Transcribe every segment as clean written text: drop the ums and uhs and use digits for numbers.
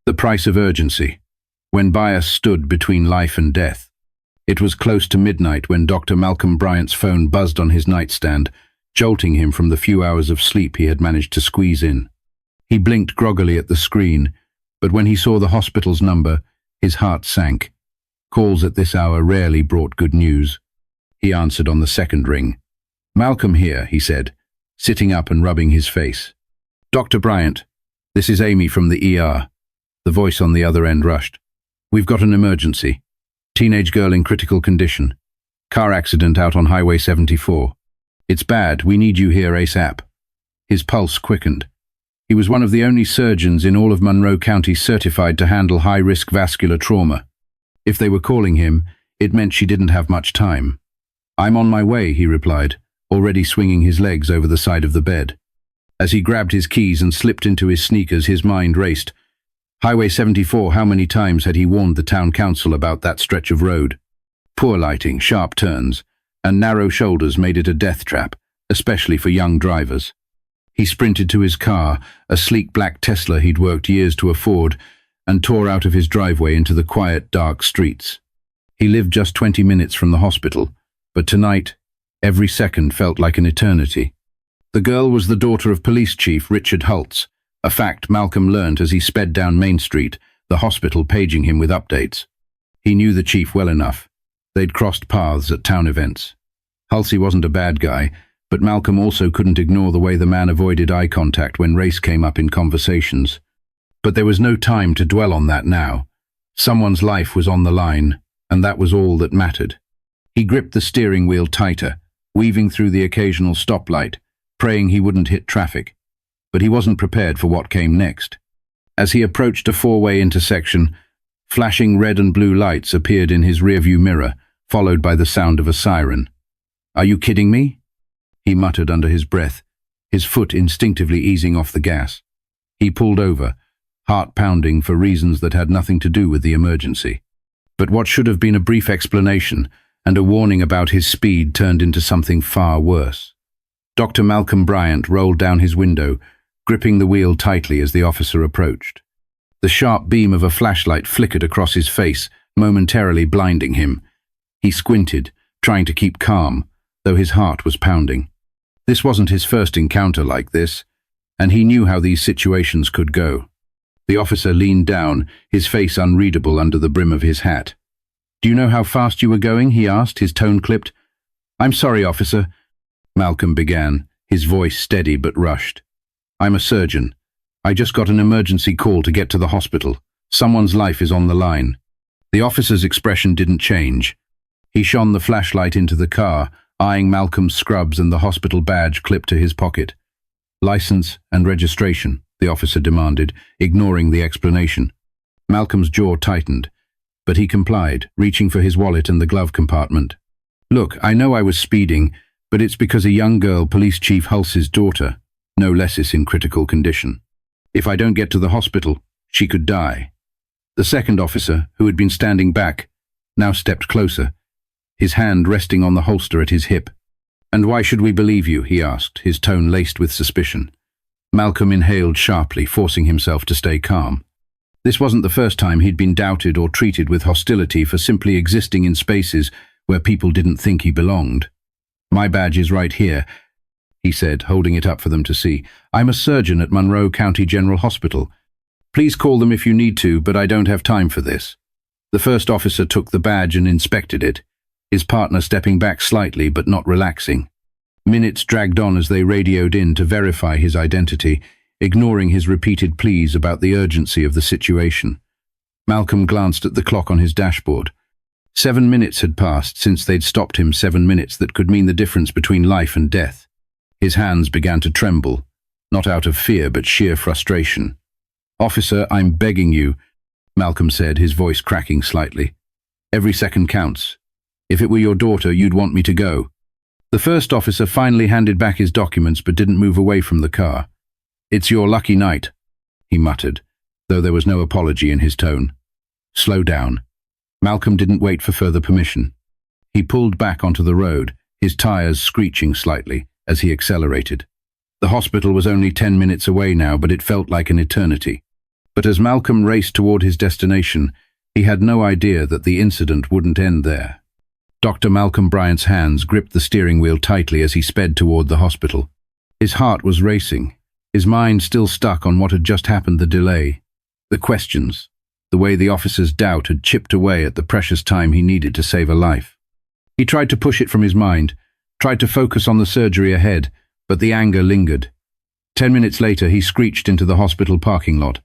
The price of urgency. When bias stood between life and death. It was close to midnight when Dr. Malcolm Bryant's phone buzzed on his nightstand, jolting him from the few hours of sleep he had managed to squeeze in. He blinked groggily at the screen, but when he saw the hospital's number, his heart sank. Calls at this hour rarely brought good news. He answered on the second ring. "Malcolm here," he said, sitting up and rubbing his face. "Dr. Bryant, this is Amy from the ER." The voice on the other end rushed. "We've got an emergency. Teenage girl in critical condition. Car accident out on Highway 74. It's bad, we need you here ASAP." His pulse quickened. He was one of the only surgeons in all of Monroe County certified to handle high-risk vascular trauma. If they were calling him, it meant she didn't have much time. "I'm on my way," he replied, already swinging his legs over the side of the bed. As he grabbed his keys and slipped into his sneakers, his mind raced. Highway 74, how many times had he warned the town council about that stretch of road? Poor lighting, sharp turns, and narrow shoulders made it a death trap, especially for young drivers. He sprinted to his car, a sleek black Tesla he'd worked years to afford, and tore out of his driveway into the quiet, dark streets. He lived just 20 minutes from the hospital, but tonight, every second felt like an eternity. The girl was the daughter of Police Chief Richard Hultz, a fact Malcolm learned as he sped down Main Street, the hospital paging him with updates. He knew the chief well enough. They'd crossed paths at town events. Hulsey wasn't a bad guy, but Malcolm also couldn't ignore the way the man avoided eye contact when race came up in conversations. But there was no time to dwell on that now. Someone's life was on the line, and that was all that mattered. He gripped the steering wheel tighter, weaving through the occasional stoplight, praying he wouldn't hit traffic. But he wasn't prepared for what came next. As he approached a four-way intersection, flashing red and blue lights appeared in his rearview mirror, followed by the sound of a siren. "Are you kidding me?" he muttered under his breath, his foot instinctively easing off the gas. He pulled over, heart pounding for reasons that had nothing to do with the emergency. But what should have been a brief explanation and a warning about his speed turned into something far worse. Dr. Malcolm Bryant rolled down his window, gripping the wheel tightly as the officer approached. The sharp beam of a flashlight flickered across his face, momentarily blinding him. He squinted, trying to keep calm, though his heart was pounding. This wasn't his first encounter like this, and he knew how these situations could go. The officer leaned down, his face unreadable under the brim of his hat. "Do you know how fast you were going?" he asked, his tone clipped. "I'm sorry, officer," Malcolm began, his voice steady but rushed. "I'm a surgeon. I just got an emergency call to get to the hospital. Someone's life is on the line." The officer's expression didn't change. He shone the flashlight into the car, eyeing Malcolm's scrubs and the hospital badge clipped to his pocket. "License and registration," the officer demanded, ignoring the explanation. Malcolm's jaw tightened, but he complied, reaching for his wallet and the glove compartment. "Look, I know I was speeding, but it's because a young girl, Police Chief Hulse's daughter, no less is in critical condition. If I don't get to the hospital, she could die." The second officer, who had been standing back, now stepped closer, his hand resting on the holster at his hip. "And why should we believe you?" he asked, his tone laced with suspicion. Malcolm inhaled sharply, forcing himself to stay calm. This wasn't the first time he'd been doubted or treated with hostility for simply existing in spaces where people didn't think he belonged. "My badge is right here," he said, holding it up for them to see. "I'm a surgeon at Monroe County General Hospital. Please call them if you need to, but I don't have time for this." The first officer took the badge and inspected it, his partner stepping back slightly but not relaxing. Minutes dragged on as they radioed in to verify his identity, ignoring his repeated pleas about the urgency of the situation. Malcolm glanced at the clock on his dashboard. 7 minutes had passed since they'd stopped him, 7 minutes that could mean the difference between life and death. His hands began to tremble, not out of fear but sheer frustration. "Officer, I'm begging you," Malcolm said, his voice cracking slightly. "Every second counts. If it were your daughter, you'd want me to go." The first officer finally handed back his documents but didn't move away from the car. "It's your lucky night," he muttered, though there was no apology in his tone. "Slow down." Malcolm didn't wait for further permission. He pulled back onto the road, his tires screeching slightly as he accelerated. The hospital was only 10 minutes away now, but it felt like an eternity. But as Malcolm raced toward his destination, he had no idea that the incident wouldn't end there. Dr. Malcolm Bryant's hands gripped the steering wheel tightly as he sped toward the hospital. His heart was racing, his mind still stuck on what had just happened, the delay, the questions, the way the officer's doubt had chipped away at the precious time he needed to save a life. He tried to push it from his mind, tried to focus on the surgery ahead, but the anger lingered. 10 minutes later, he screeched into the hospital parking lot.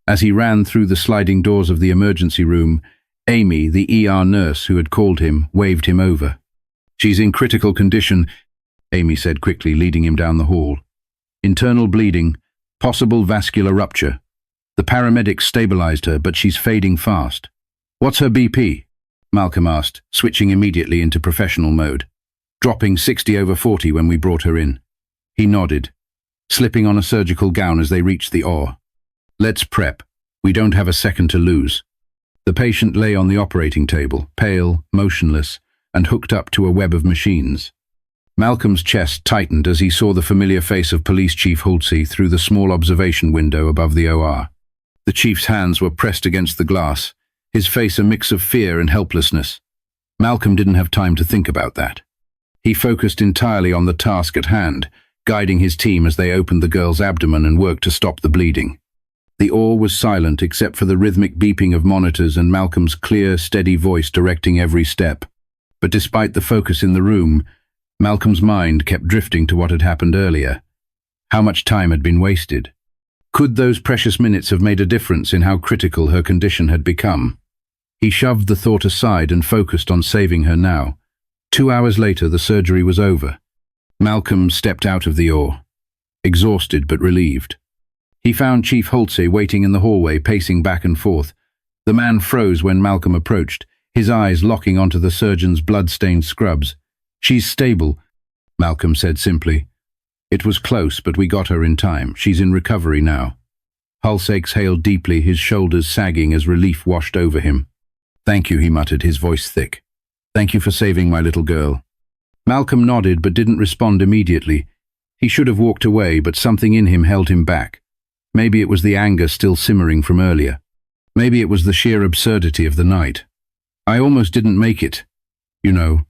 As he ran through the sliding doors of the emergency room, Amy, the ER nurse who had called him, waved him over. "She's in critical condition," Amy said quickly, leading him down the hall. "Internal bleeding, possible vascular rupture. The paramedics stabilized her, but she's fading fast." "What's her BP?" Malcolm asked, switching immediately into professional mode. "Dropping 60/40 when we brought her in." He nodded, slipping on a surgical gown as they reached the OR. "Let's prep. We don't have a second to lose." The patient lay on the operating table, pale, motionless, and hooked up to a web of machines. Malcolm's chest tightened as he saw the familiar face of Police Chief Halsey through the small observation window above the OR. The chief's hands were pressed against the glass, his face a mix of fear and helplessness. Malcolm didn't have time to think about that. He focused entirely on the task at hand, guiding his team as they opened the girl's abdomen and worked to stop the bleeding. The OR was silent except for the rhythmic beeping of monitors and Malcolm's clear, steady voice directing every step. But despite the focus in the room, Malcolm's mind kept drifting to what had happened earlier. How much time had been wasted? Could those precious minutes have made a difference in how critical her condition had become? He shoved the thought aside and focused on saving her now. 2 hours later, the surgery was over. Malcolm stepped out of the OR, exhausted but relieved. He found Chief Halsey waiting in the hallway, pacing back and forth. The man froze when Malcolm approached, his eyes locking onto the surgeon's blood-stained scrubs. "She's stable," Malcolm said simply. "It was close, but we got her in time. She's in recovery now." Halsey exhaled deeply, his shoulders sagging as relief washed over him. "Thank you," he muttered, his voice thick. "Thank you for saving my little girl." Malcolm nodded but didn't respond immediately. He should have walked away, but something in him held him back. Maybe it was the anger still simmering from earlier. Maybe it was the sheer absurdity of the night. "I almost didn't make it, you know,"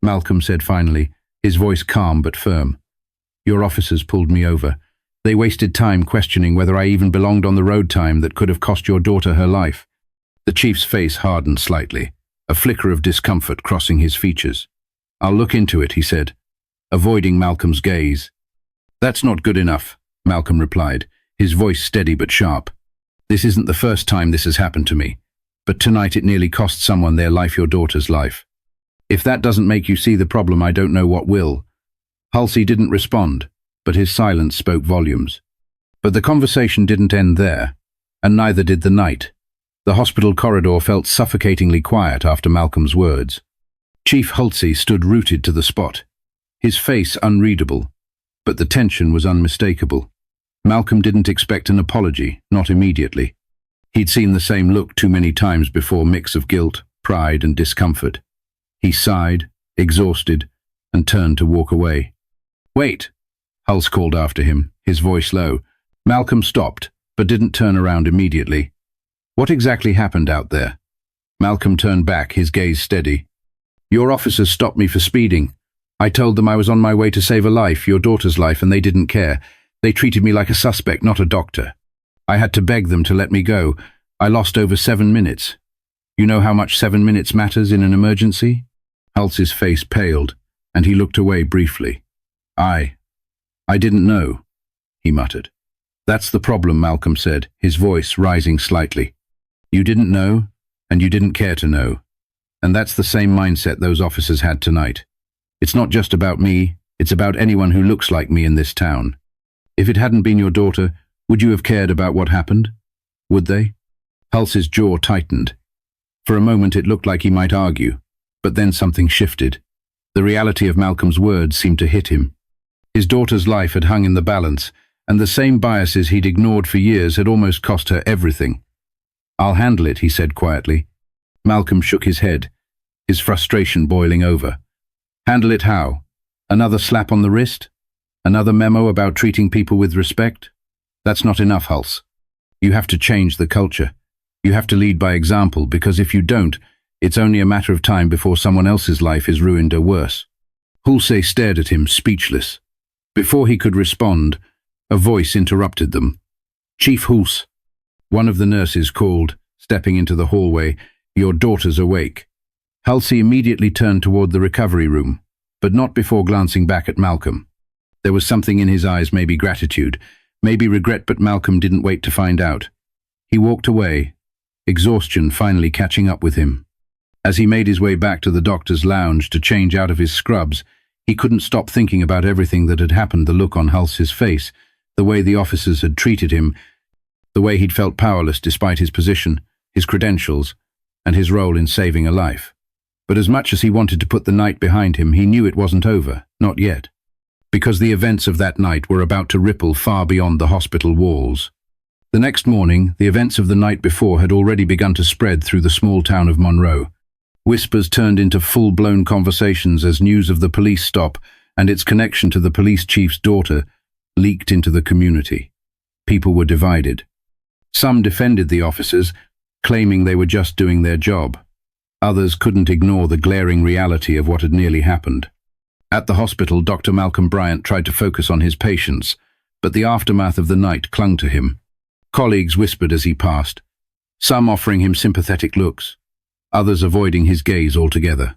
Malcolm said finally, his voice calm but firm. "Your officers pulled me over. They wasted time questioning whether I even belonged on the road time that could have cost your daughter her life." The chief's face hardened slightly, a flicker of discomfort crossing his features. "I'll look into it," he said, avoiding Malcolm's gaze. "That's not good enough," Malcolm replied, his voice steady but sharp. "This isn't the first time this has happened to me, but tonight it nearly cost someone their life, your daughter's life. If that doesn't make you see the problem, I don't know what will." Halsey didn't respond, but his silence spoke volumes. But the conversation didn't end there, and neither did the night. The hospital corridor felt suffocatingly quiet after Malcolm's words. Chief Halsey stood rooted to the spot, his face unreadable, but the tension was unmistakable. Malcolm didn't expect an apology, not immediately. He'd seen the same look too many times before, mix of guilt, pride, and discomfort. He sighed, exhausted, and turned to walk away. "Wait," Halsey called after him, his voice low. Malcolm stopped, but didn't turn around immediately. "What exactly happened out there?" Malcolm turned back, his gaze steady. "Your officers stopped me for speeding. I told them I was on my way to save a life, your daughter's life, and they didn't care. They treated me like a suspect, not a doctor. I had to beg them to let me go. I lost over 7 minutes. You know how much 7 minutes matters in an emergency?" Halsey's face paled, and he looked away briefly. I didn't know," he muttered. "That's the problem," Malcolm said, his voice rising slightly. "You didn't know, and you didn't care to know. And that's the same mindset those officers had tonight. It's not just about me, it's about anyone who looks like me in this town. If it hadn't been your daughter, would you have cared about what happened? Would they?" Halsey's jaw tightened. For a moment it looked like he might argue, but then something shifted. The reality of Malcolm's words seemed to hit him. His daughter's life had hung in the balance, and the same biases he'd ignored for years had almost cost her everything. "I'll handle it," he said quietly. Malcolm shook his head, his frustration boiling over. "Handle it how? Another slap on the wrist? Another memo about treating people with respect? That's not enough, Halsey. You have to change the culture. You have to lead by example, because if you don't, it's only a matter of time before someone else's life is ruined or worse. Hulsey stared at him, speechless. Before he could respond, a voice interrupted them. "Chief Hulse," one of the nurses called, stepping into the hallway, "your daughter's awake." Hulsey immediately turned toward the recovery room, but not before glancing back at Malcolm. There was something in his eyes, maybe gratitude, maybe regret, but Malcolm didn't wait to find out. He walked away, exhaustion finally catching up with him. As he made his way back to the doctor's lounge to change out of his scrubs, he couldn't stop thinking about everything that had happened, the look on Hulse's face, the way the officers had treated him, the way he'd felt powerless despite his position, his credentials, and his role in saving a life. But as much as he wanted to put the night behind him, he knew it wasn't over, not yet. Because the events of that night were about to ripple far beyond the hospital walls. The next morning, the events of the night before had already begun to spread through the small town of Monroe. Whispers turned into full-blown conversations as news of the police stop and its connection to the police chief's daughter leaked into the community. People were divided. Some defended the officers, claiming they were just doing their job. Others couldn't ignore the glaring reality of what had nearly happened. At the hospital, Dr. Malcolm Bryant tried to focus on his patients, but the aftermath of the night clung to him. Colleagues whispered as he passed, some offering him sympathetic looks, others avoiding his gaze altogether.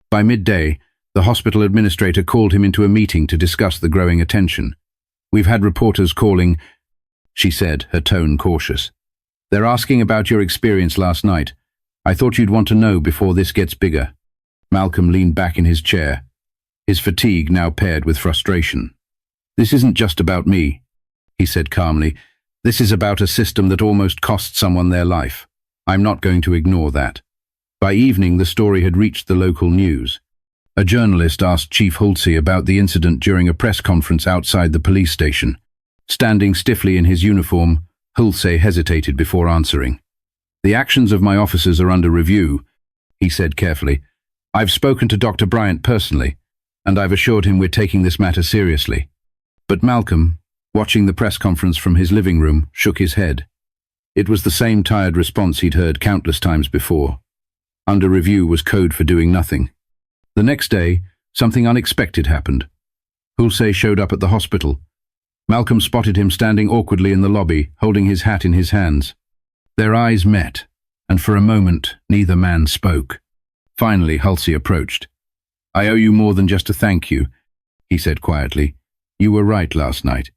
By midday, the hospital administrator called him into a meeting to discuss the growing attention. "We've had reporters calling," she said, her tone cautious. "They're asking about your experience last night. I thought you'd want to know before this gets bigger." Malcolm leaned back in his chair, his fatigue now paired with frustration. "This isn't just about me," he said calmly. "This is about a system that almost cost someone their life. I'm not going to ignore that." By evening, the story had reached the local news. A journalist asked Chief Hulsey about the incident during a press conference outside the police station. Standing stiffly in his uniform, Hulsey hesitated before answering. "The actions of my officers are under review," he said carefully. "I've spoken to Dr. Bryant personally, and I've assured him we're taking this matter seriously." But Malcolm, watching the press conference from his living room, shook his head. It was the same tired response he'd heard countless times before. Under review was code for doing nothing. The next day, something unexpected happened. Hulsey showed up at the hospital. Malcolm spotted him standing awkwardly in the lobby, holding his hat in his hands. Their eyes met, and for a moment, neither man spoke. Finally, Hulsey approached. "I owe you more than just a thank you," he said quietly. "You were right last night.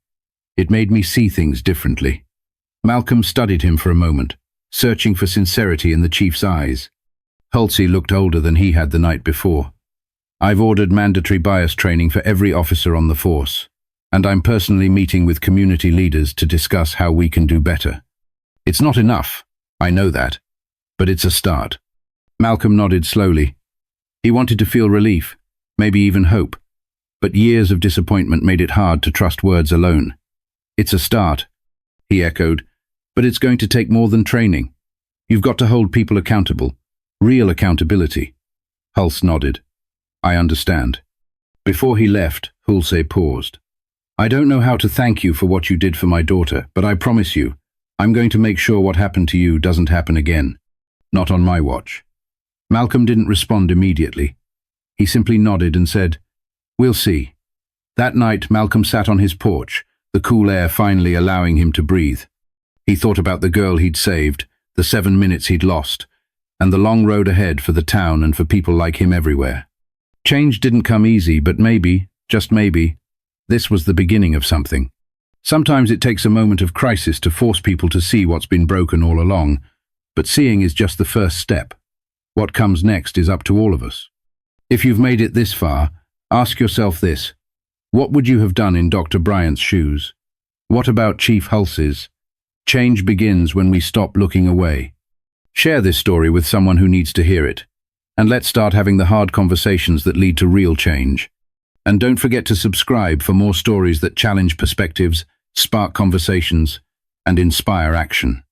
It made me see things differently." Malcolm studied him for a moment, searching for sincerity in the chief's eyes. Hulsey looked older than he had the night before. "I've ordered mandatory bias training for every officer on the force, and I'm personally meeting with community leaders to discuss how we can do better. It's not enough, I know that, but it's a start." Malcolm nodded slowly. He wanted to feel relief, maybe even hope, but years of disappointment made it hard to trust words alone. "It's a start," he echoed, "but it's going to take more than training. You've got to hold people accountable. Real accountability." Hulse nodded. "I understand." Before he left, Hulsey paused. "I don't know how to thank you for what you did for my daughter, but I promise you, I'm going to make sure what happened to you doesn't happen again. Not on my watch." Malcolm didn't respond immediately. He simply nodded and said, "We'll see." That night, Malcolm sat on his porch, the cool air finally allowing him to breathe. He thought about the girl he'd saved, the 7 minutes he'd lost, and the long road ahead for the town and for people like him everywhere. Change didn't come easy, but maybe, just maybe, this was the beginning of something. Sometimes it takes a moment of crisis to force people to see what's been broken all along, but seeing is just the first step. What comes next is up to all of us. If you've made it this far, ask yourself this: what would you have done in Dr. Bryant's shoes? What about Chief Hulse's? Change begins when we stop looking away. Share this story with someone who needs to hear it, and let's start having the hard conversations that lead to real change. And don't forget to subscribe for more stories that challenge perspectives, spark conversations, and inspire action.